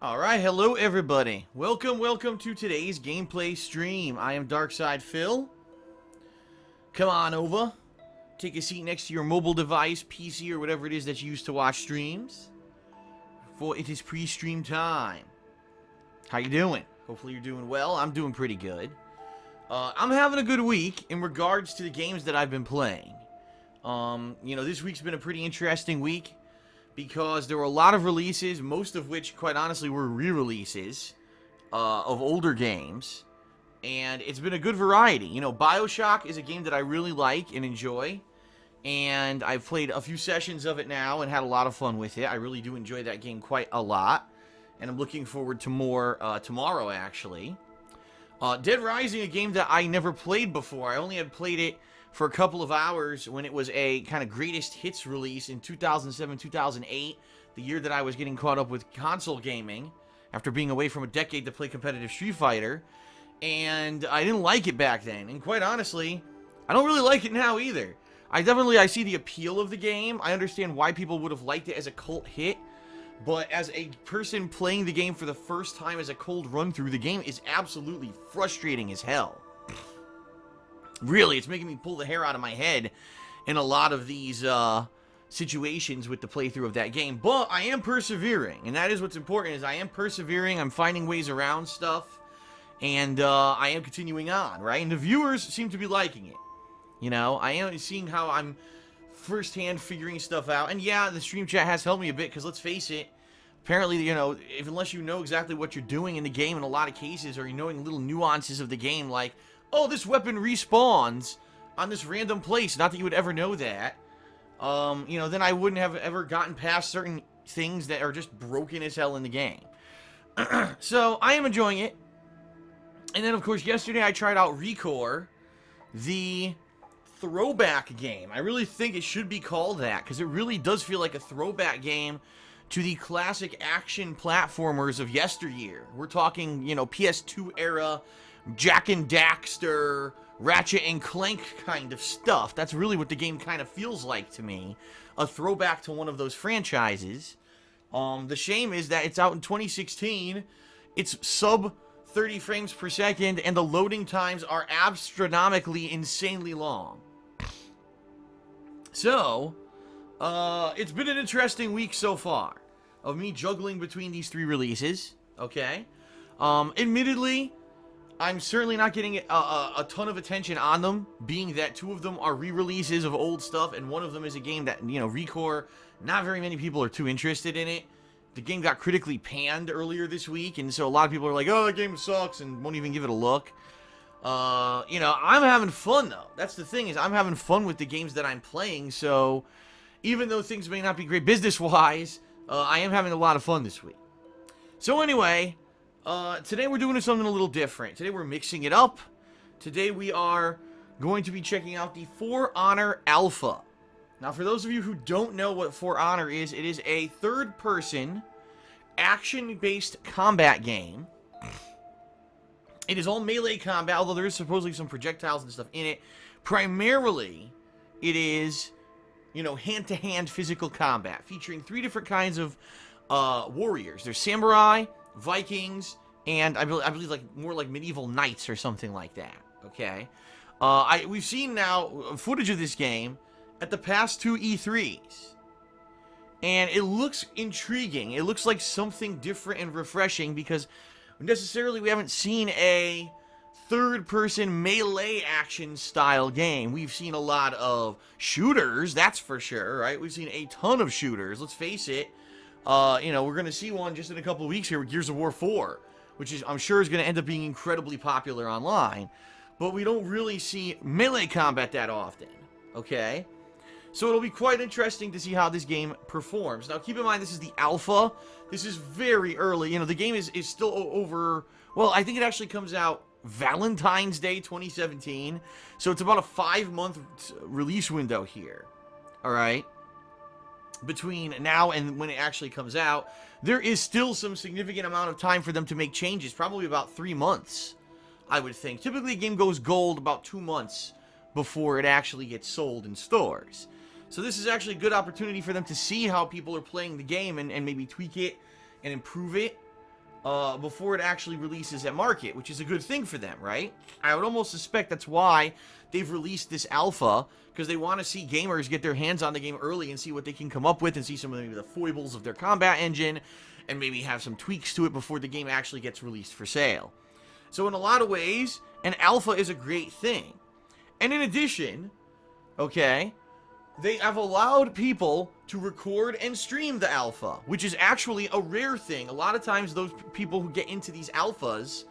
Alright, hello everybody. Welcome to today's gameplay stream. I am Darkside Phil. Come on over. Take a seat next to your mobile device, PC, or whatever it is that you use to watch streams. For it is pre-stream time. How you doing? Hopefully you're doing well. I'm doing pretty good. I'm having a good week in regards to the games that I've been playing. This week's been a pretty interesting week, because there were a lot of releases, most of which, quite honestly, were re-releases of older games. And it's been a good variety. You know, BioShock is a game that I really like and enjoy. And I've played a few sessions of it now and had a lot of fun with it. I really do enjoy that game quite a lot. And I'm looking forward to more tomorrow, actually. Dead Rising, a game that I never played before. I only had played it for a couple of hours when it was a kind of greatest hits release in 2007, 2008, the year that I was getting caught up with console gaming after being away from a decade to play competitive Street Fighter, and I didn't like it back then, and quite honestly, I don't really like it now either. I see the appeal of the game. I understand why people would have liked it as a cult hit, but as a person playing the game for the first time as a cold run through, the game is absolutely frustrating as hell. Really, it's making me pull the hair out of my head in a lot of these situations with the playthrough of that game. But I am persevering, and that is what's important, is I am persevering, I'm finding ways around stuff, and I am continuing on, right? And the viewers seem to be liking it. You know, I am seeing how I'm firsthand figuring stuff out. And yeah, the stream chat has helped me a bit, because let's face it, apparently, you know, unless you know exactly what you're doing in the game in a lot of cases, or you're knowing little nuances of the game, like, oh, this weapon respawns on this random place. Not that you would ever know that. Then I wouldn't have ever gotten past certain things that are just broken as hell in the game. So, I am enjoying it. And then, of course, yesterday I tried out Recore, the throwback game. I really think it should be called that, because it really does feel like a throwback game to the classic action platformers of yesteryear. We're talking, PS2 era, Jak and Daxter, Ratchet and Clank kind of stuff. That's really what the game kind of feels like to me. A throwback to one of those franchises. The shame is that it's out in 2016. It's sub 30 frames per second, and the loading times are astronomically, insanely long. So, it's been an interesting week so far of me juggling between these three releases, okay? Admittedly, I'm certainly not getting a ton of attention on them, being that two of them are re-releases of old stuff, and one of them is a game that, Recore, not very many people are too interested in it. The game got critically panned earlier this week, and so a lot of people are like, oh, that game sucks, and won't even give it a look. I'm having fun, though. That's the thing, is I'm having fun with the games that I'm playing, so even though things may not be great business-wise, I am having a lot of fun this week. So anyway, today we're doing something a little different. Today we're mixing it up. Today we are going to be checking out the For Honor Alpha. Now, for those of you who don't know what For Honor is, it is a third-person, action-based combat game. It is all melee combat, although there is supposedly some projectiles and stuff in it. Primarily, it is, hand-to-hand physical combat, featuring three different kinds of warriors. There's samurai, Vikings, and I believe more like medieval knights or something like that. Okay, we've seen now footage of this game at the past two E3s, and it looks intriguing. It looks like something different and refreshing, because necessarily we haven't seen a third-person melee action style game. We've seen a lot of shooters, that's for sure, right? We've seen a ton of shooters. Let's face it. We're going to see one just in a couple of weeks here with Gears of War 4, which I'm sure is going to end up being incredibly popular online. But we don't really see melee combat that often, okay? So it'll be quite interesting to see how this game performs. Now, keep in mind, this is the alpha. This is very early. The game is still over... Well, I think it actually comes out Valentine's Day 2017. So it's about a 5-month release window here. All right? Between now and when it actually comes out, there is still some significant amount of time for them to make changes. Probably about 3 months, I would think. Typically, a game goes gold about 2 months before it actually gets sold in stores. So this is actually a good opportunity for them to see how people are playing the game and maybe tweak it and improve it. before it actually releases at market, which is a good thing for them, right? I would almost suspect that's why they've released this alpha, because they want to see gamers get their hands on the game early and see what they can come up with and see some of maybe the foibles of their combat engine and maybe have some tweaks to it before the game actually gets released for sale. So in a lot of ways, an alpha is a great thing. And in addition, okay, they have allowed people to record and stream the alpha, which is actually a rare thing. A lot of times those people who get into these alphas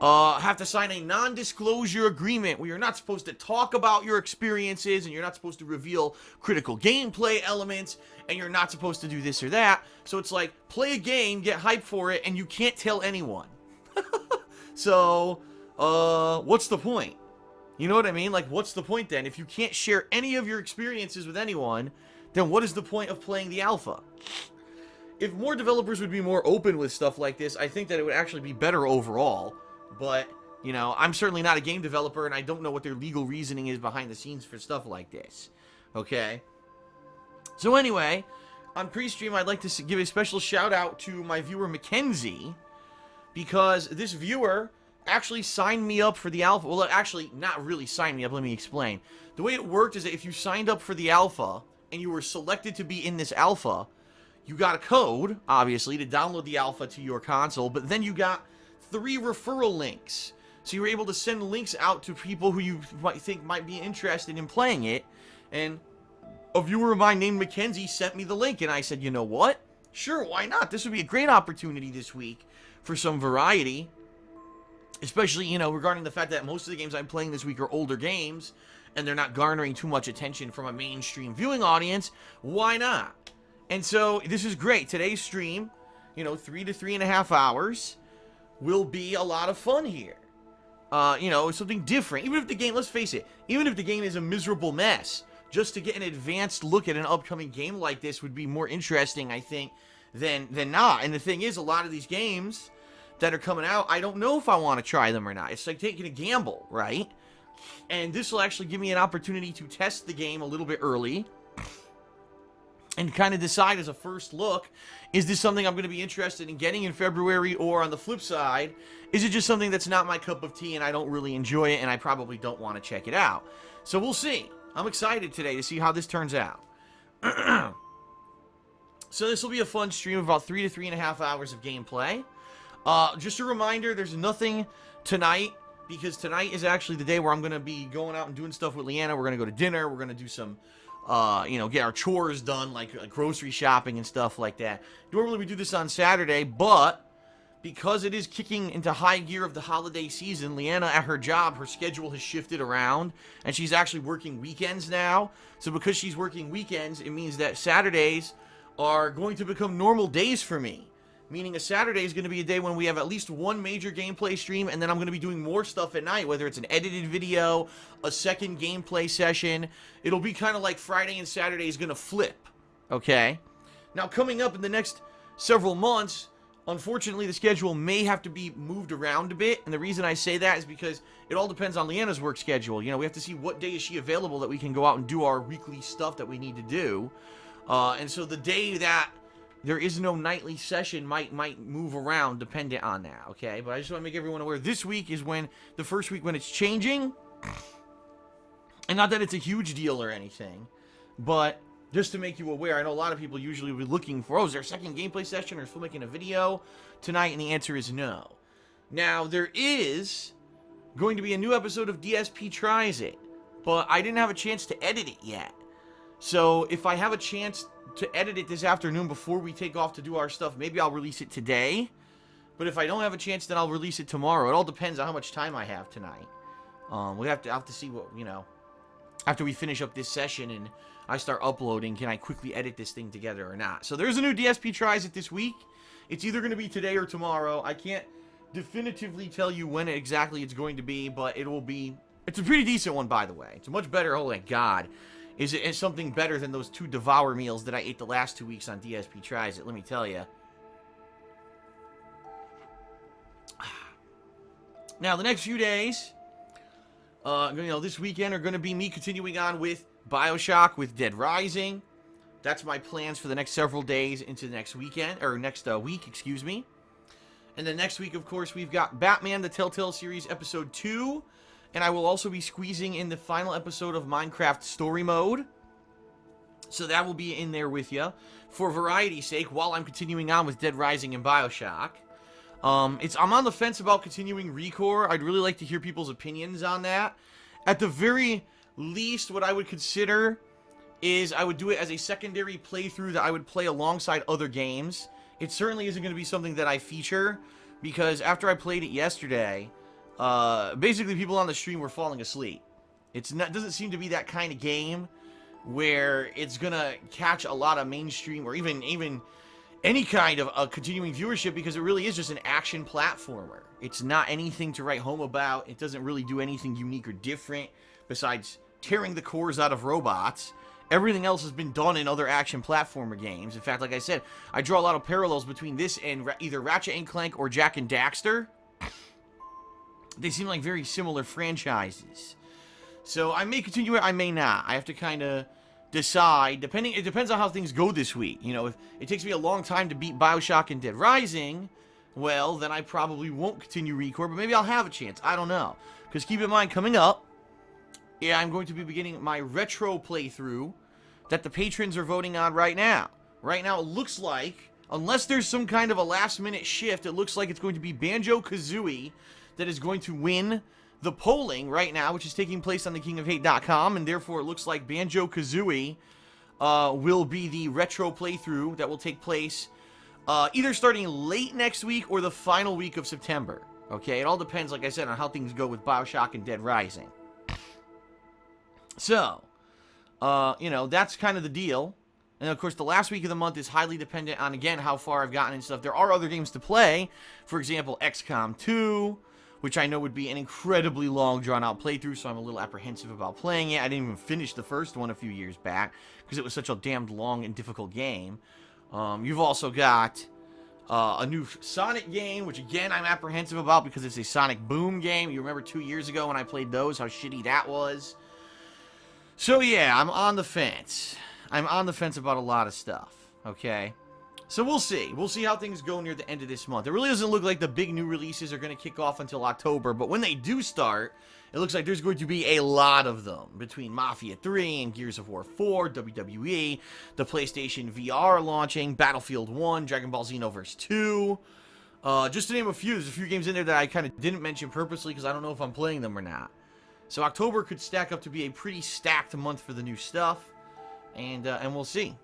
have to sign a non-disclosure agreement where you're not supposed to talk about your experiences and you're not supposed to reveal critical gameplay elements and you're not supposed to do this or that. So it's like, play a game, get hyped for it, and you can't tell anyone. So, what's the point? You know what I mean? Like, what's the point then? If you can't share any of your experiences with anyone, then what is the point of playing the alpha? If more developers would be more open with stuff like this, I think that it would actually be better overall. But, you know, I'm certainly not a game developer, and I don't know what their legal reasoning is behind the scenes for stuff like this. Okay? So anyway, on pre-stream, I'd like to give a special shout-out to my viewer, Mackenzie, because this viewer actually signed me up for the alpha. Well, actually, not really signed me up. Let me explain. The way it worked is that if you signed up for the alpha and you were selected to be in this alpha, you got a code, obviously, to download the alpha to your console, but then you got 3 referral links. So you were able to send links out to people who you might think might be interested in playing it. And a viewer of mine named Mackenzie sent me the link, and I said, you know what? Sure, why not? This would be a great opportunity this week for some variety. Especially, you know, regarding the fact that most of the games I'm playing this week are older games, and they're not garnering too much attention from a mainstream viewing audience. Why not? And so, this is great. Today's stream, you know, 3 to 3.5 hours, will be a lot of fun here. You know, something different. Even if the game, let's face it, even if the game is a miserable mess, just to get an advanced look at an upcoming game like this would be more interesting, I think, than not. And the thing is, a lot of these games that are coming out, I don't know if I want to try them or not. It's like taking a gamble, right? And this will actually give me an opportunity to test the game a little bit early and kind of decide as a first look, is this something I'm going to be interested in getting in February, or on the flip side, is it just something that's not my cup of tea and I don't really enjoy it and I probably don't want to check it out? So we'll see. I'm excited today to see how this turns out. So this will be a fun stream of about 3 to 3.5 hours of gameplay. Just a reminder, there's nothing tonight, because tonight is actually the day where I'm going to be going out and doing stuff with Leanna. We're going to go to dinner. We're going to do some, you know, get our chores done, like grocery shopping and stuff like that. Normally we do this on Saturday, but because it is kicking into high gear of the holiday season, Leanna at her job, her schedule has shifted around, and she's actually working weekends now. So because she's working weekends, it means that Saturdays are going to become normal days for me. Meaning a Saturday is going to be a day when we have at least one major gameplay stream, and then I'm going to be doing more stuff at night, whether it's an edited video, a second gameplay session. It'll be kind of like Friday and Saturday is going to flip, okay? Now, coming up in the next several months, unfortunately, the schedule may have to be moved around a bit, and the reason I say that is because it all depends on Leanna's work schedule. You know, we have to see what day is she available that we can go out and do our weekly stuff that we need to do. And so the day that there is no nightly session might move around dependent on that, okay? But I just want to make everyone aware, this week is when, the first week when it's changing. And not that it's a huge deal or anything, but just to make you aware, I know a lot of people usually will be looking for, oh, is there a second gameplay session or still making a video tonight? And the answer is no. Now, there is going to be a new episode of DSP Tries It, but I didn't have a chance to edit it yet. So if I have a chance to edit it this afternoon before we take off to do our stuff, maybe I'll release it today. But if I don't have a chance, then I'll release it tomorrow. It all depends on how much time I have tonight. I'll have to see what, you know, after we finish up this session and I start uploading, can I quickly edit this thing together or not? So there's a new DSP Tries It this week. It's either going to be today or tomorrow. I can't definitively tell you when exactly it's going to be, but it will be, it's a pretty decent one, by the way. It's a much better, oh my god. It's something better than those 2 Devour meals that I ate the last 2 weeks on DSP Tries It, let me tell you. Now, the next few days, you know, this weekend are going to be me continuing on with BioShock, with Dead Rising. That's my plans for the next several days into the next weekend, or next week, excuse me. And then next week, of course, we've got Batman, the Telltale Series, Episode 2. And I will also be squeezing in the final episode of Minecraft Story Mode. So that will be in there with you. For variety's sake, while I'm continuing on with Dead Rising and Bioshock. I'm on the fence about continuing Recore. I'd really like to hear people's opinions on that. At the very least, what I would consider is I would do it as a secondary playthrough that I would play alongside other games. It certainly isn't going to be something that I feature, because after I played it yesterday, basically people on the stream were falling asleep. It doesn't seem to be that kind of game where it's going to catch a lot of mainstream or even any kind of a continuing viewership, because it really is just an action platformer. It's not anything to write home about. It doesn't really do anything unique or different besides tearing the cores out of robots. Everything else has been done in other action platformer games. In fact, like I said, I draw a lot of parallels between this and either Ratchet & Clank or Jak and Daxter. They seem like very similar franchises. So I may continue it, I may not. I have to kind of decide, it depends on how things go this week. You know, if it takes me a long time to beat Bioshock and Dead Rising, well, then I probably won't continue Recore, but maybe I'll have a chance. I don't know. Because keep in mind, coming up, yeah, I'm going to be beginning my retro playthrough that the patrons are voting on right now. Right now, it looks like, unless there's some kind of a last-minute shift, it looks like it's going to be Banjo-Kazooie that is going to win the polling right now, which is taking place on thekingofhate.com, and therefore it looks like Banjo-Kazooie will be the retro playthrough that will take place either starting late next week or the final week of September. Okay, it all depends, like I said, on how things go with Bioshock and Dead Rising. So, you know, that's kind of the deal. And, of course, the last week of the month is highly dependent on, again, how far I've gotten and stuff. There are other games to play. For example, XCOM 2, which I know would be an incredibly long, drawn-out playthrough, so I'm a little apprehensive about playing it. I didn't even finish the first one a few years back because it was such a damned long and difficult game. You've also got a new Sonic game, which, again, I'm apprehensive about because it's a Sonic Boom game. You remember 2 years ago when I played those, how shitty that was? So, yeah, I'm on the fence. I'm on the fence about a lot of stuff, okay? So we'll see. We'll see how things go near the end of this month. It really doesn't look like the big new releases are going to kick off until October, but when they do start, it looks like there's going to be a lot of them between Mafia 3 and Gears of War 4, WWE, the PlayStation VR launching, Battlefield 1, Dragon Ball Xenoverse 2. Just to name a few, there's a few games in there that I kind of didn't mention purposely because I don't know if I'm playing them or not. So October could stack up to be a pretty stacked month for the new stuff, and we'll see.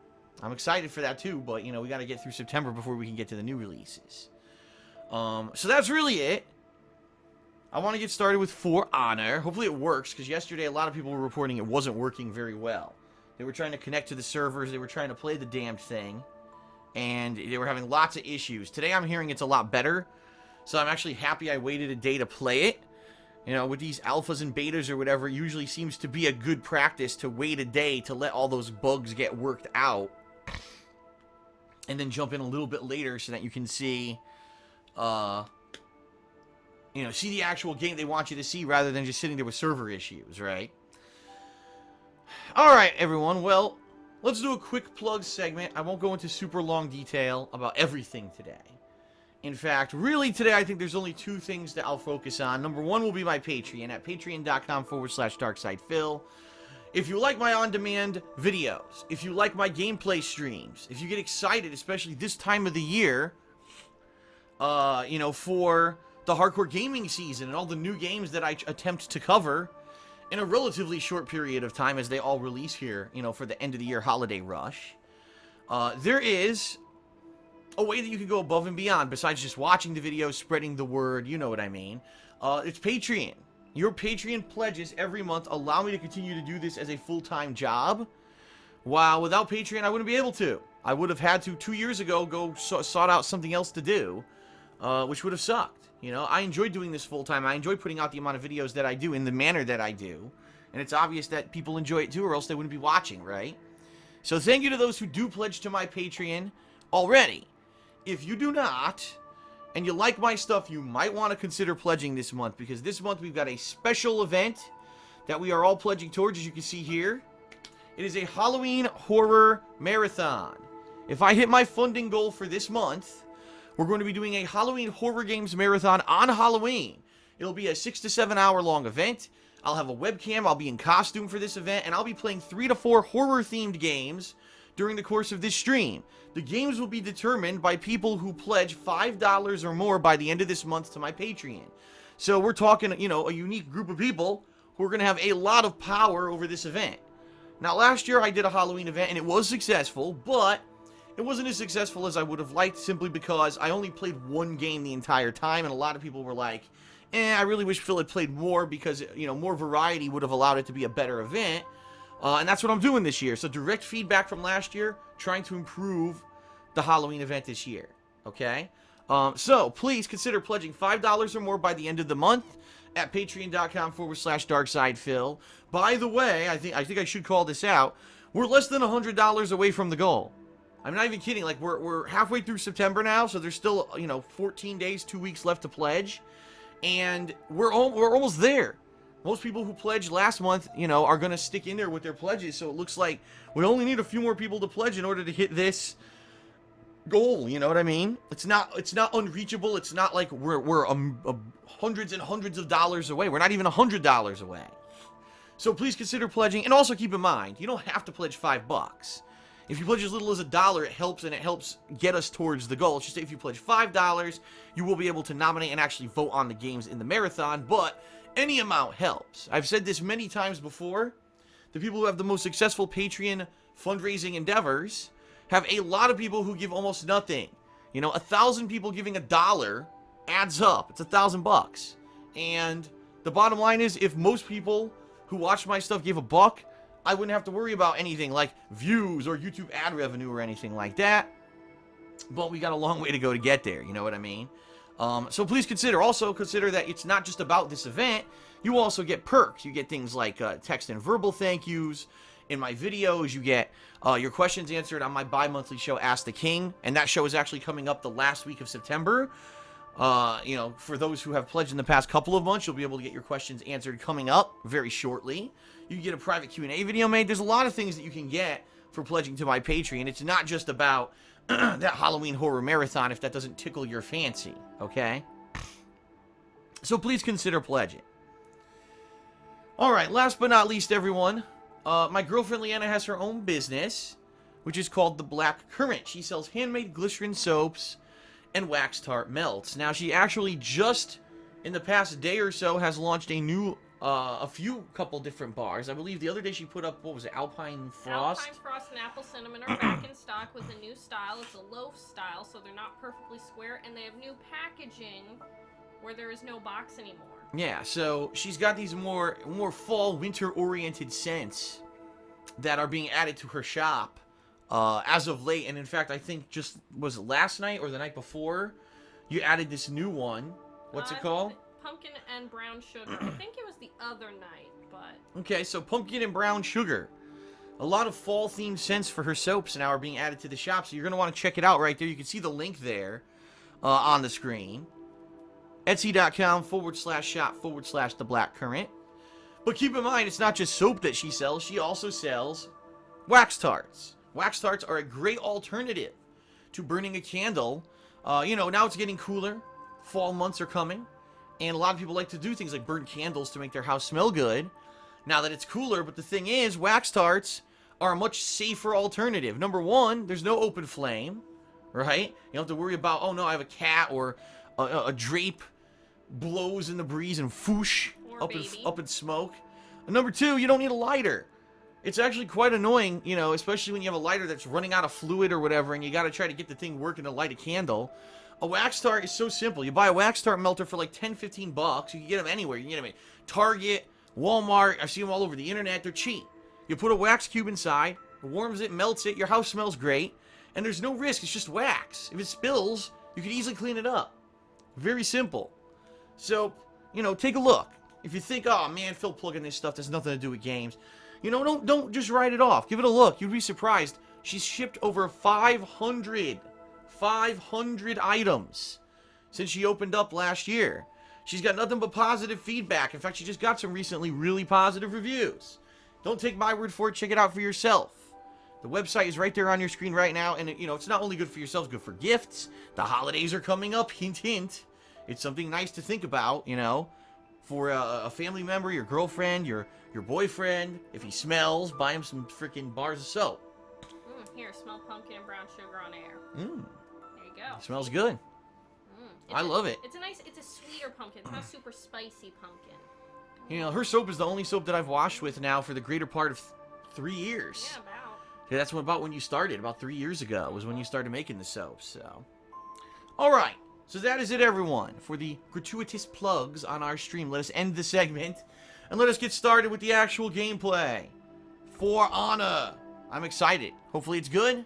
I'm excited for that too, but, you know, we got to get through September before we can get to the new releases. So that's really it. I want to get started with For Honor. Hopefully it works, because yesterday a lot of people were reporting it wasn't working very well. They were trying to connect to the servers, they were trying to play the damned thing, and they were having lots of issues. Today I'm hearing it's a lot better, so I'm actually happy I waited a day to play it. You know, with these alphas and betas or whatever, it usually seems to be a good practice to wait a day to let all those bugs get worked out. And then jump in a little bit later so that you can see, you know, see the actual game they want you to see rather than just sitting there with server issues, right? Alright, everyone. Well, let's do a quick plug segment. I won't go into super long detail about everything today. In fact, really today I think there's only two things that I'll focus on. Number one will be my Patreon at patreon.com/DarksidePhil. If you like my on-demand videos, if you like my gameplay streams, if you get excited, especially this time of the year, you know, for the hardcore gaming season and all the new games that I attempt to cover in a relatively short period of time as they all release here, you know, for the end of the year holiday rush, there is a way that you can go above and beyond besides just watching the videos, spreading the word, you know what I mean. It's Patreon. Your Patreon pledges every month allow me to continue to do this as a full-time job. While without Patreon, I wouldn't be able to. I would have had to, 2 years ago, go sought out something else to do, which would have sucked. You know, I enjoy doing this full-time. I enjoy putting out the amount of videos that I do in the manner that I do. And it's obvious that people enjoy it too, or else they wouldn't be watching, right? So thank you to those who do pledge to my Patreon already. If you do not, and you like my stuff, you might want to consider pledging this month, because this month we've got a special event that we are all pledging towards, as you can see here. It is a Halloween horror marathon. If I hit my funding goal for this month, we're going to be doing a Halloween Horror Games Marathon on Halloween. It'll be a 6 to 7 hour long event. I'll have a webcam, I'll be in costume for this event, and I'll be playing 3 to 4 horror-themed games during the course of this stream. The games will be determined by people who pledge $5 or more by the end of this month to my Patreon. So we're talking, you know, a unique group of people who are going to have a lot of power over this event. Now, last year I did a Halloween event, and it was successful, but it wasn't as successful as I would have liked, simply because I only played one game the entire time, and a lot of people were like, I really wish Phil had played more, because, you know, more variety would have allowed it to be a better event. And that's what I'm doing this year. So direct feedback from last year, trying to improve the Halloween event this year. Okay? So please consider pledging $5 or more by the end of the month at patreon.com/darksidephil. By the way, I think I should call this out. We're less than $100 away from the goal. I'm not even kidding. Like, we're halfway through September now, so there's still, you know, 14 days, 2 weeks left to pledge. And we're almost there. Most people who pledged last month, you know, are going to stick in there with their pledges. So it looks like we only need a few more people to pledge in order to hit this goal. You know what I mean? It's not unreachable. It's not like we're hundreds and hundreds of dollars away. We're not even $100 away. So please consider pledging. And also keep in mind, you don't have to pledge $5. If you pledge as little as $1, it helps, and it helps get us towards the goal. It's just if you pledge $5, you will be able to nominate and actually vote on the games in the marathon, but any amount helps. I've said this many times before. The people who have the most successful Patreon fundraising endeavors have a lot of people who give almost nothing. You know, 1,000 people giving $1 adds up. It's $1,000. And the bottom line is, if most people who watch my stuff gave $1, I wouldn't have to worry about anything like views or YouTube ad revenue or anything like that. But we got a long way to go to get there, you know what I mean? So please consider that it's not just about this event. You also get perks. You get things like text and verbal thank yous. In my videos, you get your questions answered on my bi-monthly show, Ask the King. And that show is actually coming up the last week of September. You know, for those who have pledged in the past couple of months, you'll be able to get your questions answered coming up very shortly. You can get a private Q&A video made. There's a lot of things that you can get for pledging to my Patreon. It's not just about that Halloween horror marathon if that doesn't tickle your fancy, okay? So please consider pledging. Alright, last but not least, everyone, my girlfriend Leanna has her own business, which is called The Black Current. She sells handmade glycerin soaps and wax tart melts. Now, she actually just, in the past day or so, has launched a couple different bars. I believe the other day she put up, what was it, Alpine Frost? Alpine Frost and Apple Cinnamon are back in stock with a new style. It's a loaf style, so they're not perfectly square, and they have new packaging where there is no box anymore. Yeah, so she's got these more fall, winter-oriented scents that are being added to her shop as of late. And in fact, I think was it last night or the night before, you added this new one. What's it called? Pumpkin and brown sugar. I think it was the other night, but... Okay, so pumpkin and brown sugar. A lot of fall-themed scents for her soaps now are being added to the shop, so you're going to want to check it out right there. You can see the link there on the screen. Etsy.com/shop/The Black Current. But keep in mind, it's not just soap that she sells. She also sells wax tarts. Wax tarts are a great alternative to burning a candle. You know, now it's getting cooler. Fall months are coming. And a lot of people like to do things like burn candles to make their house smell good now that it's cooler. But the thing is, wax tarts are a much safer alternative. Number one, there's no open flame, right? You don't have to worry about, oh no, I have a cat, or a drape blows in the breeze and foosh up in smoke. And number two, you don't need a lighter. It's actually quite annoying, you know, especially when you have a lighter that's running out of fluid or whatever, and you got to try to get the thing working to light a candle. A wax tart is so simple. You buy a wax tart melter for like $10-15. You can get them anywhere. You can get them at Target, Walmart. I've seen them all over the internet. They're cheap. You put a wax cube inside, it warms it, melts it, your house smells great, and there's no risk. It's just wax. If it spills, you can easily clean it up. Very simple. So, you know, take a look. If you think, oh man, Phil plugging this stuff, there's nothing to do with games. You know, don't just write it off. Give it a look. You'd be surprised. She's shipped over 500 items since she opened up last year. She's got nothing but positive feedback. In fact, she just got some recently really positive reviews. Don't take my word for it. Check it out for yourself. The website is right there on your screen right now, and, it's not only good for yourselves, good for gifts. The holidays are coming up, hint, hint. It's something nice to think about, for a family member, your girlfriend, your boyfriend. If he smells, buy him some freaking bars of soap. Here, smell pumpkin and brown sugar on air. There you go. It smells good. I love it. It's a sweeter pumpkin. It's not a super spicy pumpkin. Her soap is the only soap that I've washed with now for the greater part of 3 years. Yeah, about. Yeah, that's about when you started. About 3 years ago was when you started making the soap. So, all right. So that is it, everyone, for the gratuitous plugs on our stream. Let us end the segment and let us get started with the actual gameplay. For Honor. I'm excited. Hopefully it's good.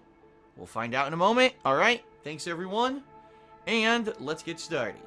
We'll find out in a moment. All right. Thanks, everyone. And let's get started.